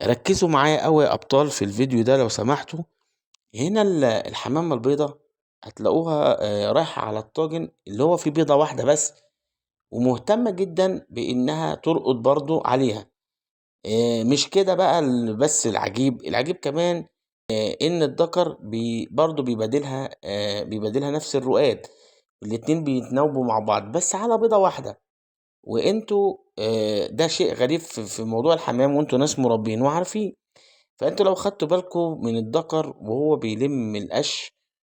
ركزوا معايا أوي يا أبطال في الفيديو ده لو سمحتوا. هنا الحمامة البيضة هتلاقوها رايحة على الطاجن اللي هو فيه بيضة واحدة بس، ومهتمة جدًا بإنها ترقد برضه عليها. مش كده بقى بس العجيب كمان إن الدكر برضه بيبادلها نفس الرقاد، الاتنين بيتناوبوا مع بعض بس على بيضة واحدة. وأنتم ده شيء غريب في موضوع الحمام، وأنتم ناس مربيين وعارفين. فأنتم لو خدتوا بالكم من الدكر وهو بيلم القش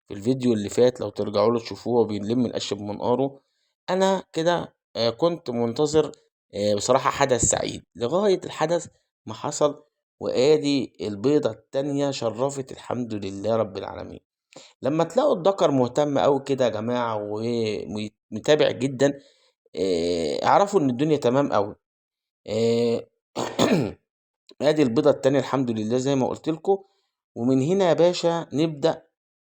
في الفيديو اللي فات، لو ترجعوا له تشوفوه وهو بيلم القش بمنقاره، أنا كده كنت منتظر بصراحة حدث سعيد لغاية الحدث ما حصل. وآدي البيضة التانية شرفت الحمد لله رب العالمين. لما تلاقوا الدكر مهتم أوي كده يا جماعة ومتابع جدا، اعرفوا إن الدنيا تمام أوي. آآ ادي البيضة التانية الحمد لله زي ما قلت لكم. ومن هنا يا باشا نبدأ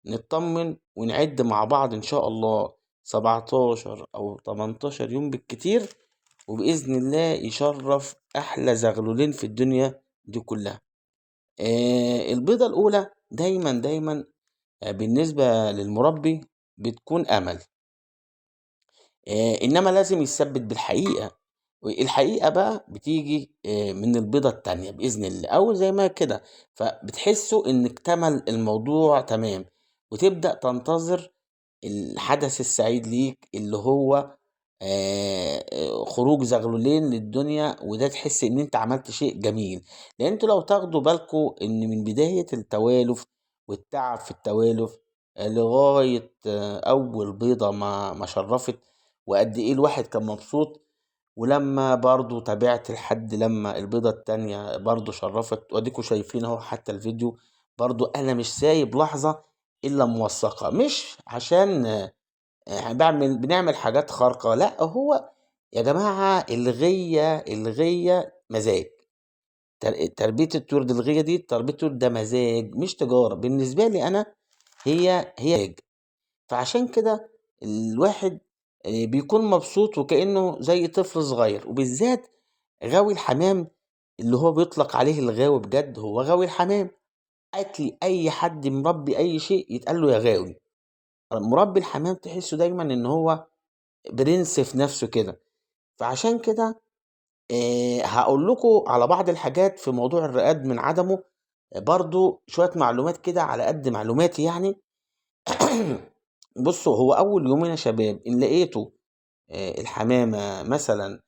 نطمن ونعد مع بعض ان شاء الله 17 او 18 يوم بالكتير، وبإذن الله يشرف احلى زغلولين في الدنيا دي كلها. البيضة الاولى دايما بالنسبة للمربي بتكون امل، انما لازم يثبت بالحقيقة. والحقيقة بقى بتيجي من البيضة التانية بإذن الله أول زي ما كده. فبتحسوا إن اكتمل الموضوع تمام، وتبدأ تنتظر الحدث السعيد ليك اللي هو خروج زغلولين للدنيا. وده تحس إن أنت عملت شيء جميل، لأن أنتوا لو تاخدوا بالكم إن من بداية التوالف والتعب في التوالف لغاية أول بيضة ما شرفت، وقد إيه الواحد كان مبسوط. ولما برضو تابعت لحد لما البيضة التانية برضو شرفت، واديكوا شايفين اهو حتى الفيديو. برضو انا مش سايب لحظة الا موثقة، مش عشان بنعمل حاجات خارقة، لا. هو يا جماعة الغية مزاج. تربية الطيور دي، الغية دي تربية الطيور ده مزاج مش تجارة بالنسبة لي أنا. هي مزاج. فعشان كده الواحد بيكون مبسوط وكأنه زي طفل صغير. وبالذات غاوي الحمام اللي هو بيطلق عليه الغاوي بجد هو غاوي الحمام. أكل أي حد مربي أي شيء يتقال له يا غاوي. مربي الحمام تحسه دايما إن هو برنس في نفسه كده. فعشان كده هقول لكم على بعض الحاجات في موضوع الرقاد من عدمه. برضو شوية معلومات كده على قد معلوماتي يعني. بصوا، هو أول يومين يا شباب إن لقيتوا الحمامة مثلا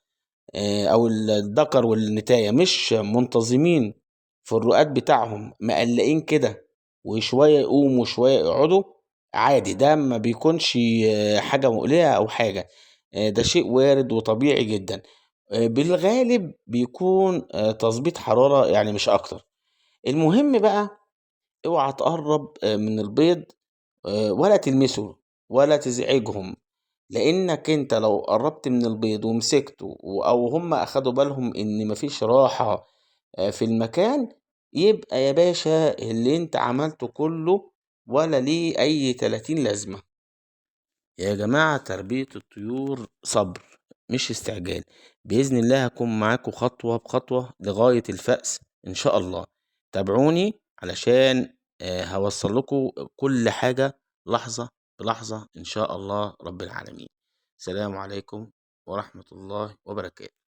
أو الذكر والنتاية مش منتظمين في الرقاد بتاعهم، مقلقين كده وشوية يقوموا وشوية يقعدوا، عادي. ده ما بيكونش حاجة مقلقة أو حاجة. ده شيء وارد وطبيعي جدا. بالغالب بيكون تظبيط حرارة يعني مش أكتر. المهم بقى اوعى تقرب من البيض ولا تلمسه ولا تزعجهم. لانك انت لو قربت من البيض ومسكته او هم اخدوا بالهم ان مفيش راحة في المكان، يبقى يا باشا اللي انت عملته كله ولا ليه اي 30 لازمة. يا جماعة تربية الطيور صبر مش استعجال. بإذن الله هكون معاكم خطوة بخطوة لغاية الفأس إن شاء الله. تابعوني علشان هوصل لكم كل حاجة لحظة بلحظة إن شاء الله رب العالمين. السلام عليكم ورحمة الله وبركاته.